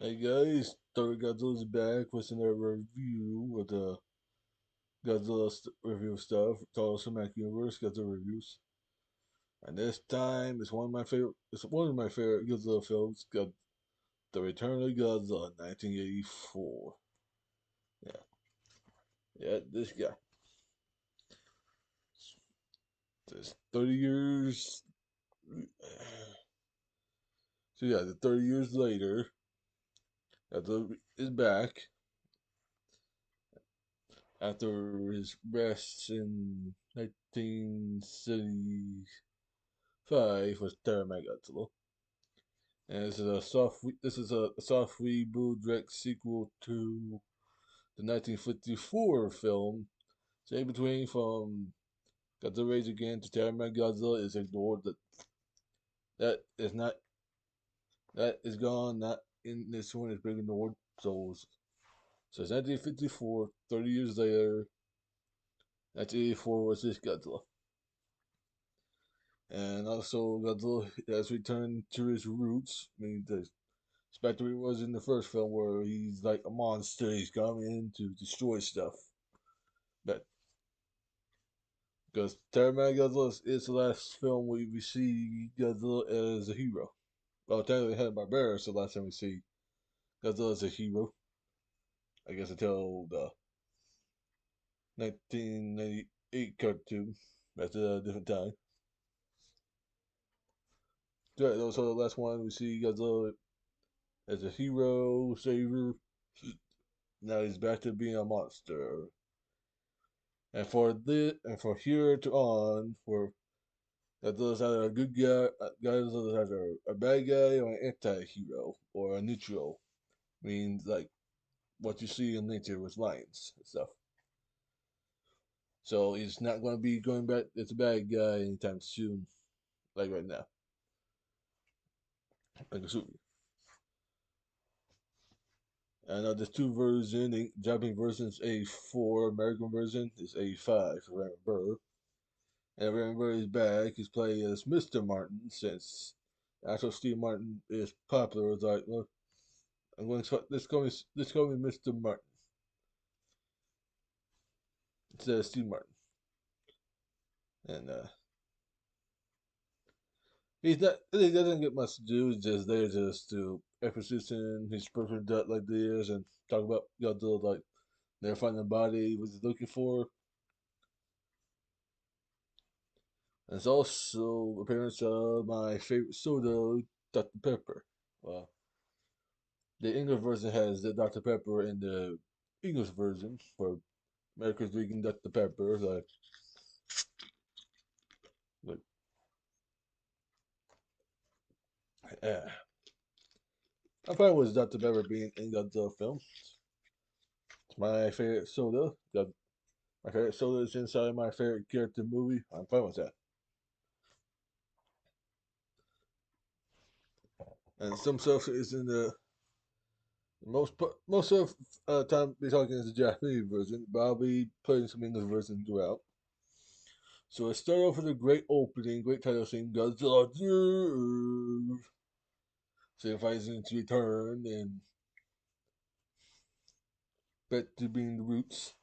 Hey guys, Third Godzilla's back with another review of the Godzilla review stuff. Total Cinematic Universe Godzilla reviews, and this time it's one of my favorite. It's one of my favorite Godzilla films. Got the Return of Godzilla, 1984. Yeah, yeah, this guy. This 30 years. So yeah, the 30 years later, Godzilla is back after his rest in 1975 with Terra Godzilla. And this is a soft reboot direct sequel to the 1954 film. So in between from Godzilla Rage Again to Terra Godzilla is ignored. That is not that is gone. Not in this one is being ignored. So it's 1954. 30 years later, 1984 was this Godzilla. And also Godzilla has returned to his roots. I mean, the Spectre was in the first film where he's like a monster. He's coming in to destroy stuff. But because Terminator Godzilla is the last film we see Godzilla as a hero. Well, technically, Hanna Barbera is the last time we see Godzilla as a hero. I guess until the 1998 cartoon. That's a different time. So, that was the last one we see Godzilla as a hero, savior. Now he's back to being a monster. And for here to on, for Godzilla's either a good guy, Godzilla's either a bad guy or an anti-hero or a neutral. Means like what you see in nature with lions and stuff. So he's not going to be going back as a bad guy anytime soon, like right now. Like a super. And there's two versions. The Japanese version is A4, American version is A5 for Raymond Burr. And Raymond Burr is back. He's playing as Mr. Martin since actual Steve Martin is popular. It's like, look, I'm going to let's call me Mr. Martin instead of Steve Martin. And he doesn't get much to do. He's just there just to exposition his perfect duck like this and talk about Godzilla like they're finding the body he was looking for. And it's also appearance of my favorite soda, Dr. Pepper. Well, the English version has the Dr. Pepper in the English version for Americans drinking Dr. Pepper. Like yeah. I'm fine with Dr. Pepper being in Godzilla film. It's my favorite soda. My favorite soda is inside my favorite character movie. I'm fine with that. And some stuff is in the most of time we're talking is the Japanese version, but I'll be playing some English version throughout. So I start off with a great opening, great title scene, Godzilla signifies its return and back to being the roots.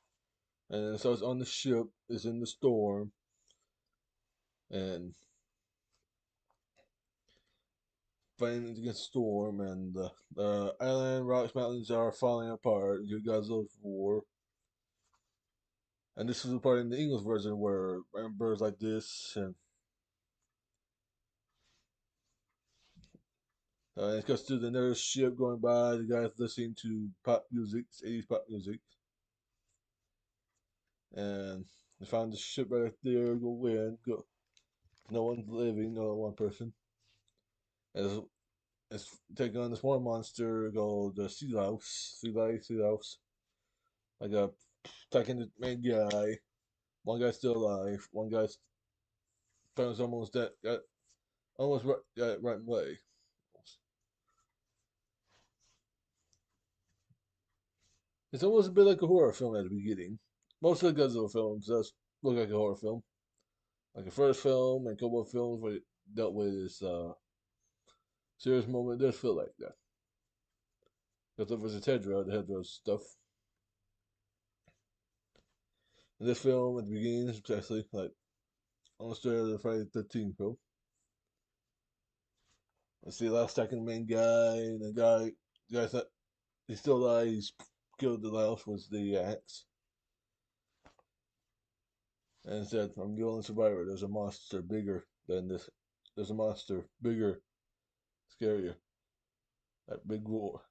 And so it's on the ship, it's in the storm, and fighting against storm, and the island, rocks, mountains are falling apart. You Godzilla's war. And this is the part in the English version where birds like this, and it goes to the nearest ship going by. The guy's listening to pop music, 80s pop music, and they found the ship right there. Go in, go. No one's living, no one person. And it's taking on this one monster called the sea louse, like a attacking the main guy. One guy's still alive. One guy's almost dead. Got it right away. It's almost a bit like a horror film at the beginning. Most of the Godzilla films does look like a horror film. Like the first film and a couple of films where it dealt with this serious moment does feel like that. Godzilla versus Hedra, the Hedra stuff. In this film, at the beginning, especially, like, on the story of the Friday the 13th film, I see the last second main guy, and the guy's not, he's still alive, he's killed the last was the axe. And said, I'm the only survivor. There's a monster bigger than this. There's a monster bigger, scarier. That big roar.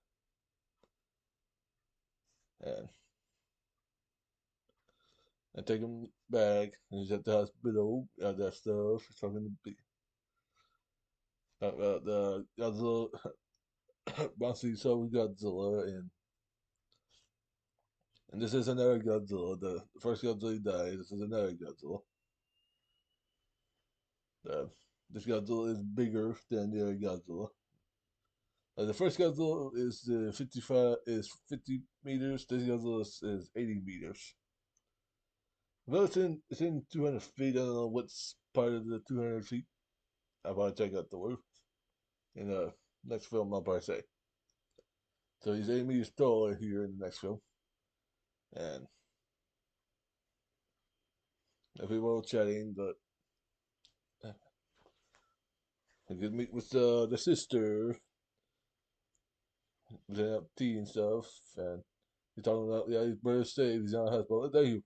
And I take him back, and he's at the hospital, that stuff. He's talking about the Godzilla, monster he saw with Godzilla, and this is another Godzilla. The first Godzilla died. This is another Godzilla. Uh, this Godzilla is bigger than the other Godzilla. The first Godzilla is 50 meters. This Godzilla is 80 meters. Well, it's in 200 feet. I don't know what's part of the 200 feet. I'll probably check out the word in the next film. I'll probably say. So he's 80 meters tall here in the next film, and people chatting, but I could meet with the sister, setting up tea and stuff, and he's talking about his brother's safe. He's on the hospital. There you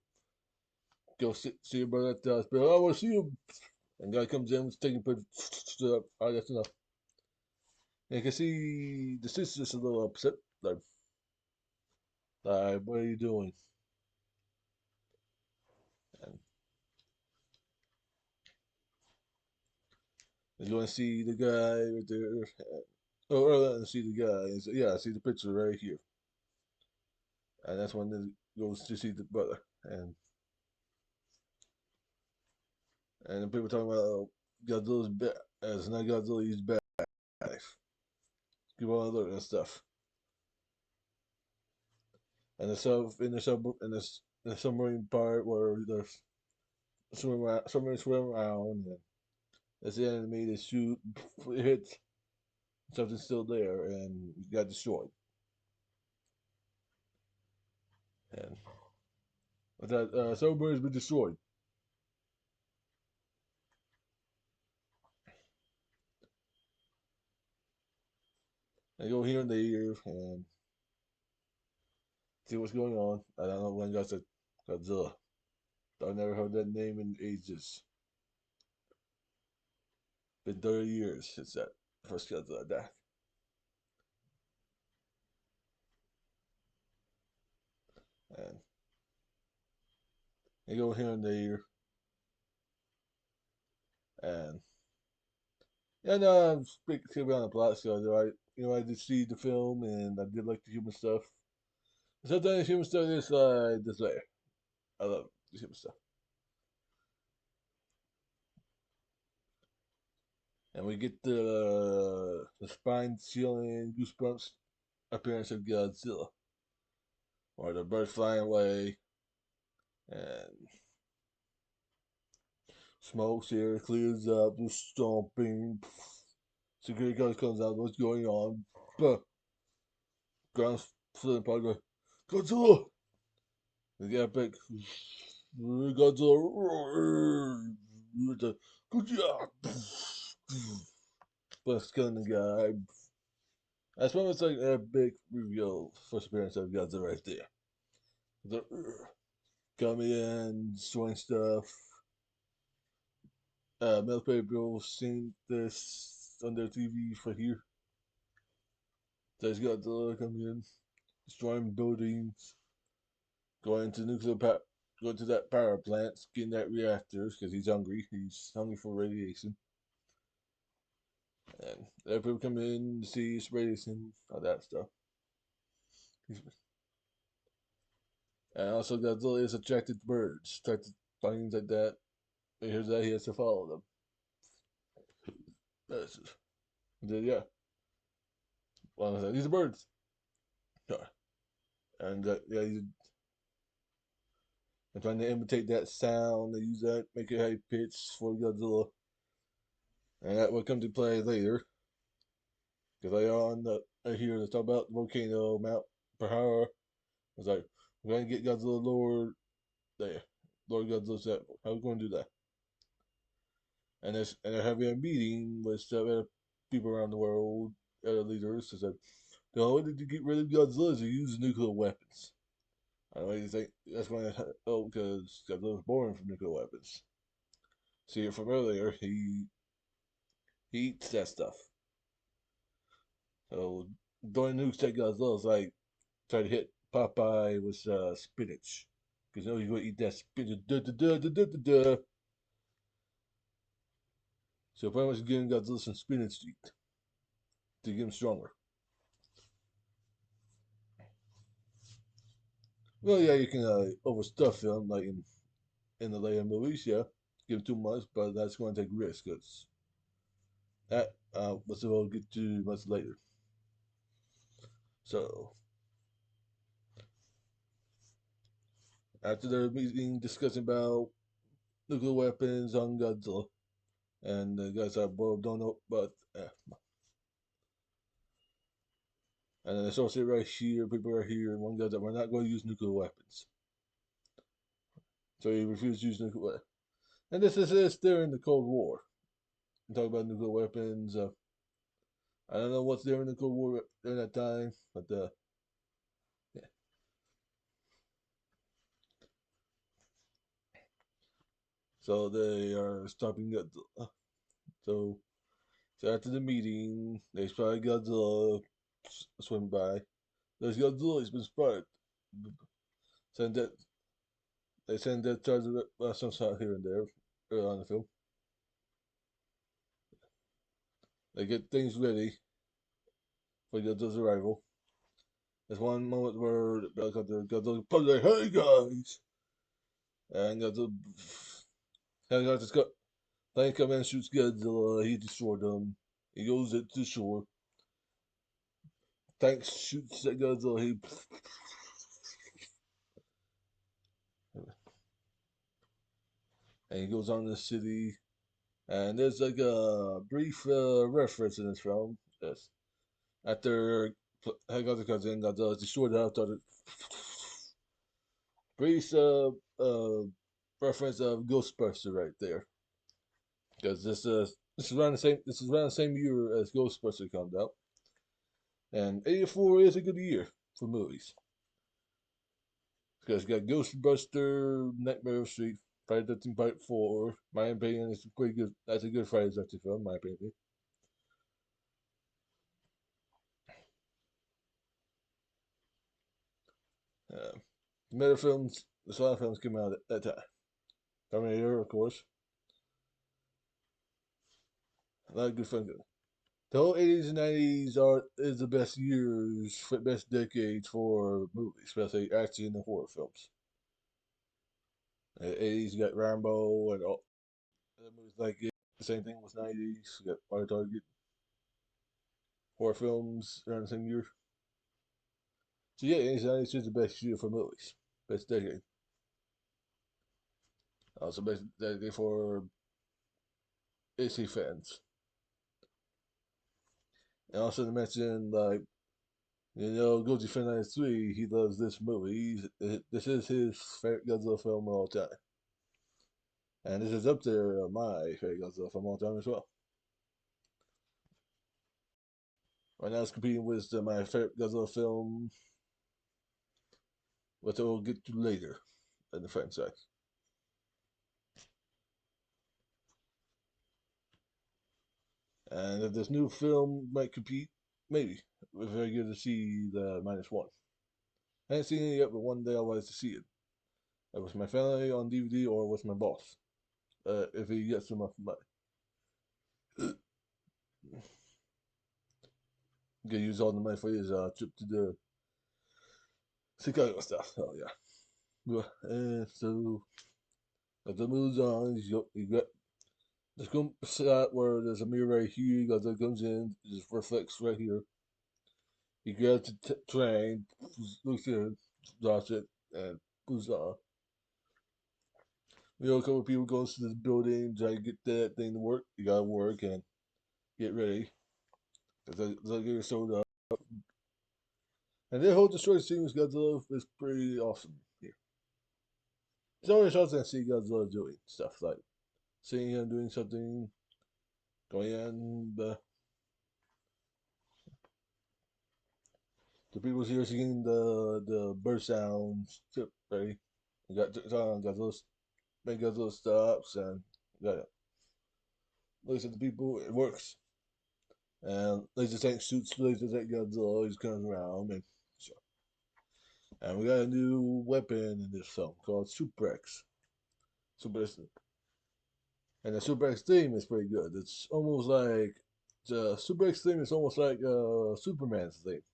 go see your brother at the hospital. I want to see him. And guy comes in, taking pictures. Oh, that's enough. And you can see the sister's a little upset. What are you doing? And you going to see the guy right there. Oh, rather than see the guy. And so, yeah, I see the picture right here. And that's when he goes to see the brother. And people talking about Godzilla's bad. It's not Godzilla, he's bad. People want to look at stuff. And the sub in the sub in the submarine part where the submarine swim around, and as the enemy they shoot, it hits, something's still there, and it got destroyed. And but that submarine's been destroyed. And go here and there and see what's going on. I don't know when Godzilla. I've never heard that name in ages. Been 30 years since that first Godzilla died. And they go here and there, and speaking on the plot, so I did see the film, and I did like the human stuff. Sometimes the human stuff is this way. I love the human stuff, and we get the spine chilling goosebumps appearance of Godzilla, or the bird flying away, and smoke here clears up, the stomping. Security guard comes out. What's going on? Ground flooding part. Godzilla. The epic Godzilla. Good job. But killing the guy. That's when it's like a big reveal first appearance of Godzilla right there. The, coming in, destroying stuff. Military people seeing this on their TV for here. There's Godzilla coming in, destroying buildings, going to going to that power plant, getting that reactors because he's hungry. He's hungry for radiation. And people come in to see his radiation, all that stuff. And also Godzilla is attracted to birds, attracted to things like that. He hears that he has to follow them. That's just, yeah. Well, these are birds. Yeah. And yeah, they're trying to imitate that sound. They use that, make it high pitch for Godzilla. And that will come to play later. Because later on, I hear they talk about the volcano, Mount Pahara. It's like, we're going to get Godzilla Lord there. Lord Godzilla's that. How are we going to do that? And they're having a meeting with other people around the world, other leaders. They said, the only way to get rid of Godzilla is to use nuclear weapons. I don't really think that's going to help because Godzilla was born from nuclear weapons. See it from earlier, he eats that stuff. So during nukes that Godzilla is like try to hit Popeye with spinach. Because you know he's going to eat that spinach. Duh, duh, duh, duh, duh, duh, duh. So pretty much giving Godzilla some spinach to eat to get him stronger. Well, yeah, you can overstuff him like in the later movies, yeah. Give him too much, but that's going to take risk. Cause that we'll get to much later. So after the meeting discussing about nuclear weapons on Godzilla, and the guys are both don't know, but and then the associate right here, people are here, and one guy that we're not going to use nuclear weapons. So he refused to use nuclear weapons. And this is this during the Cold War. We talk about nuclear weapons. I don't know what's there in the Cold War during that time, but yeah. So they are stopping Godzilla. So, so after the meeting, they spy Godzilla swim by. There's Godzilla. He's been spotted. Send that. They send that charge of some shot here and there early on in the film. They get things ready for Godzilla's arrival. There's one moment where the Godzilla comes like, "Hey guys!" And Godzilla, helicopter's got plane comes in and shoots Godzilla. He destroyed them. He goes to the shore. Tank shoots at Godzilla. He goes on to the city. And there's like a brief reference in this film. Yes. After helicopter comes in, Godzilla destroyed the helicopter. Brief reference of Ghostbuster right there. Because this is around the same year as Ghostbuster comes out. And 84 is a good year for movies. Because you got Ghostbuster, Nightmare on Street, Friday the 13th Part 4. My opinion is pretty good. That's a good Friday the 13th film, my opinion. Uh, Meta films, there's a lot of films came out at that time. Terminator, of course. A lot of good films. The whole 80s and 90s is the best years, best decades for movies, especially action and horror films. The 80s, you got Rambo and all other movies like it. The same thing with 90s. You got Fire Target, horror films around the same year. So yeah, 80s and 90s is the best year for movies. Best decade. Also best decade for AC fans. And also to mention, like, Goji Fan 93, he loves this movie. This is his favorite Godzilla film of all time. And this is up there on my favorite Godzilla film of all time as well. Right now it's competing with my favorite Godzilla film, which I will get to later in the franchise. And if this new film might compete, maybe. It's very good to see the -1. I haven't seen it yet, but one day I wanted to see it. With my family on DVD or with my boss. If he gets enough money. Gonna use all the money for his trip to the Chicago stuff. Oh yeah. And so as it moves on, you got the shot where there's a mirror right here. Godzilla comes in, just reflects right here. He grabs the train, looks at it, drops it, and moves on. A couple of people goes to this building, try to get that thing to work. You gotta work and get ready. Cause they get showed up. And their whole destroy scene with Godzilla is pretty awesome here. It's always awesome to see Godzilla doing stuff like seeing him doing something, going in the people here singing the bird sounds, right? You got Godzilla, make Godzilla stops, and got looks at the people. It works. And laser tank shoots laser tank Godzilla always comes around, and so. And we got a new weapon in this film called Super X. Super X, and the Super X theme is pretty good. It's almost like the Super X theme is almost like Superman's theme.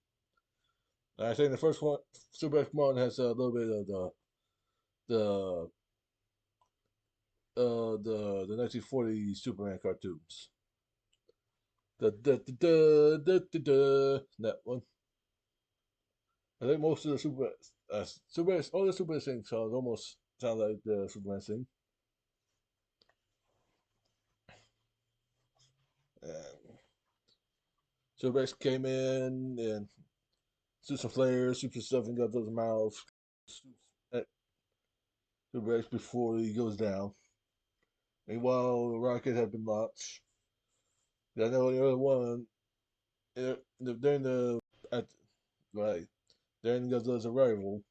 I think the first one, Super X one, has a little bit of the the 1940 Superman cartoons. That one. I think most of the all the Super Sing songs almost sound like the Superman sing. And Super X came in and shoots some flares, shoots some stuff and got those mouths. Super X before he goes down. Meanwhile, the rocket had been launched. I know the other one during at right during Godzilla's arrival.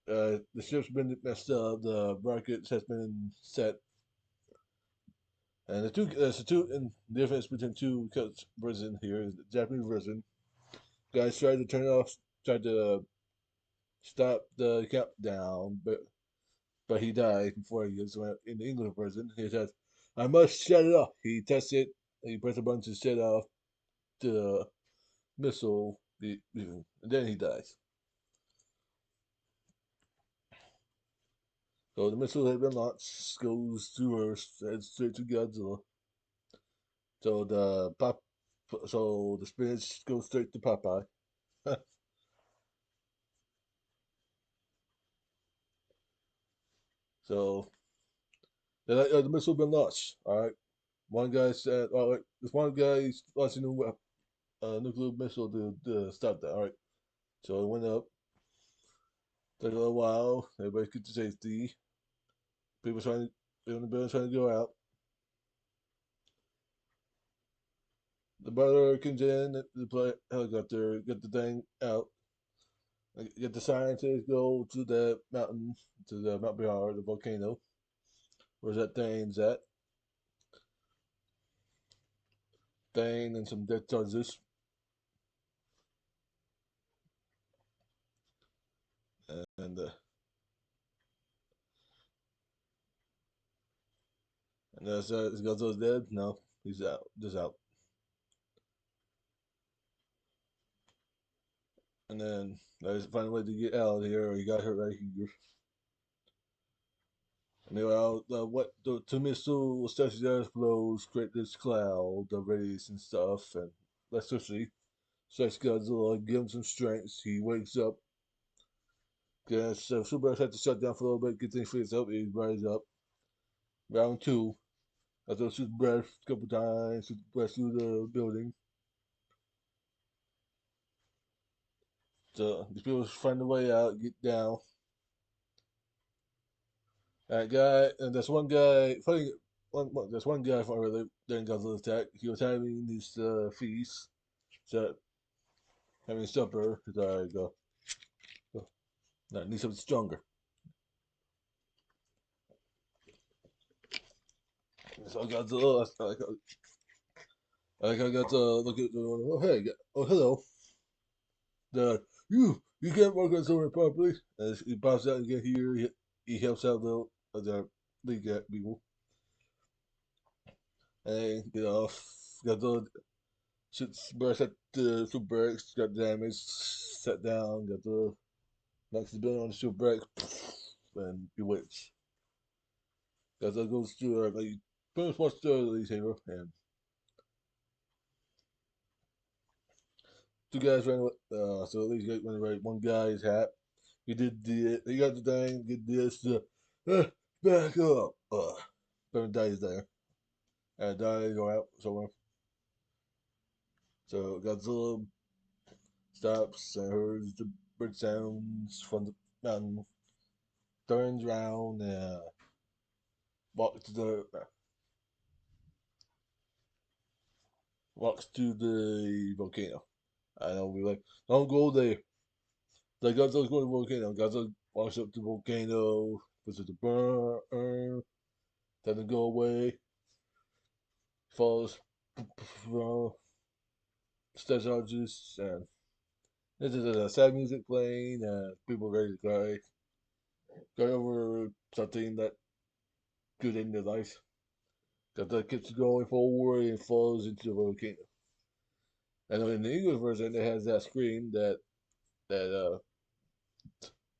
The ship's been messed up. The rocket has been set, and there's the two and the difference between two versions here is the Japanese version. Guys tried to turn it off, tried to stop the countdown, but he died before he gets in the English version. He says, "I must shut it off." He tests it. He presses a button to shut off the missile, and then he dies. So the missile had been launched, goes to Earth, heads straight to Godzilla. So the spinach goes straight to Popeye. So the missile been launched. All right, one guy said, "All right, this one guy launching a nuclear missile to stop that." All right, so it went up. Took a little while. Everybody get to safety. People in the building trying to go out. The brother comes in, the helicopter, get the thing out. Get the scientists go to the Mount Bihar, the volcano. Where's that thing's at? Thing and some dead charges. And and is Godzilla's dead? No, he's out. Just out. And then I just find a way to get out of here, or he got hurt right here. Meanwhile, what the two missile stationary blows create this cloud of rays and stuff, and electricity. Strikes Godzilla, gives him some strength. He wakes up. So Super had to shut down for a little bit, get things fixed up. He rises up. Round two. After shoots breath a couple times, shoots breath through the building. So the people find a way out, get down. That guy, and there's one guy. Funny, there's one guy from earlier during Godzilla's attack. He was having these feasts, so having supper. He's like, no, need something stronger. So Godzilla, I got to look at the one. Oh hey, oh hello. The you can't work on someone properly. As he pops out and get here, he helps out the league people. And get off. Godzilla shoots burst at the Super X, got damaged, sat down, got the knocks the building on the Super X, and he waits. Godzilla goes to like pretty much watch the lead hero, and two guys ran away. So at least got ran away. One guy's hat. He got the thing. Did this. Back up. But dies there. And die go out somewhere. So Godzilla stops and hears the bird sounds from the mountain, turns around and walks to the volcano. I know we like don't go there. Like Godzilla's going to the volcano. Godzilla walks up to the volcano, puts it to burn, doesn't go away, falls, steps out juice, and this is a sad music playing, and people ready to cry over something that good in their life. Godzilla keeps going forward and falls into the volcano. And in the English version, it has that scream that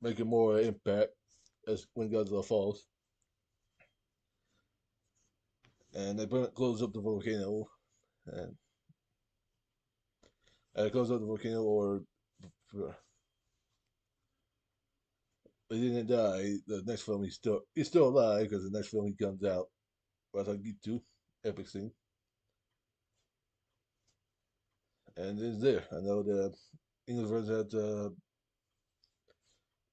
make it more impact as when Godzilla falls. And they close up the volcano, and, and it closes up the volcano, or he didn't die. The next film he's still alive because the next film he comes out. Rasagitu, epic scene, and it's there. I know the English version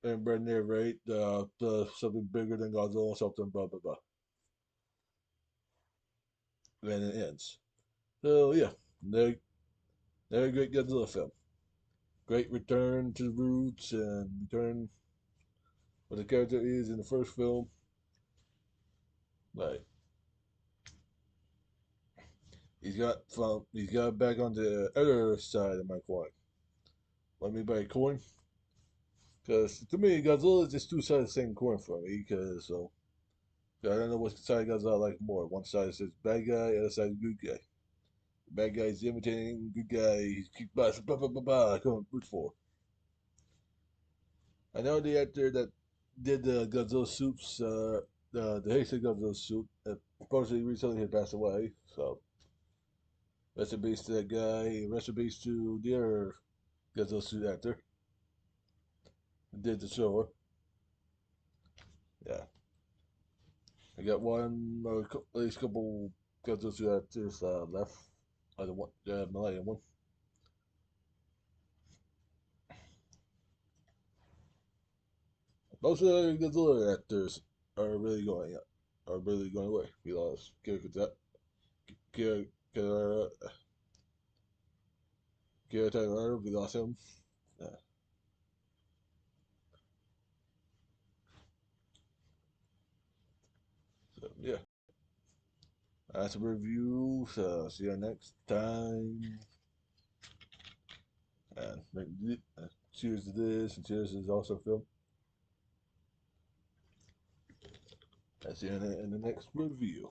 had Brad narrate something bigger than Godzilla, something blah blah blah, and it ends. So yeah, very very great Godzilla film. Great return to the roots and return what the character is in the first film. Like he's got back on the other side of my coin. What I mean by coin? Because to me, Godzilla is just two sides of the same coin for me. Because I don't know what side Godzilla I like more. One side says bad guy, the other side is good guy. The bad guy is imitating good guy. He's kick butt, blah blah blah blah. Come root for. I know the actor that did the Godzilla suits, the Heisei Godzilla suit. Unfortunately, recently he passed away. So rest in peace to that guy. Rest in peace to the other Godzilla suit actor who did the show. Yeah, I got one or at least a couple Godzilla suit actors left. Other one, Millennium one. Most of the Godzilla actors are really going away. We lost Kira, Kira, Kira Taylor. We lost him. Yeah. So yeah, that's a review. So see you next time. And cheers to this, and cheers to this awesome film. I'll see you in the next review.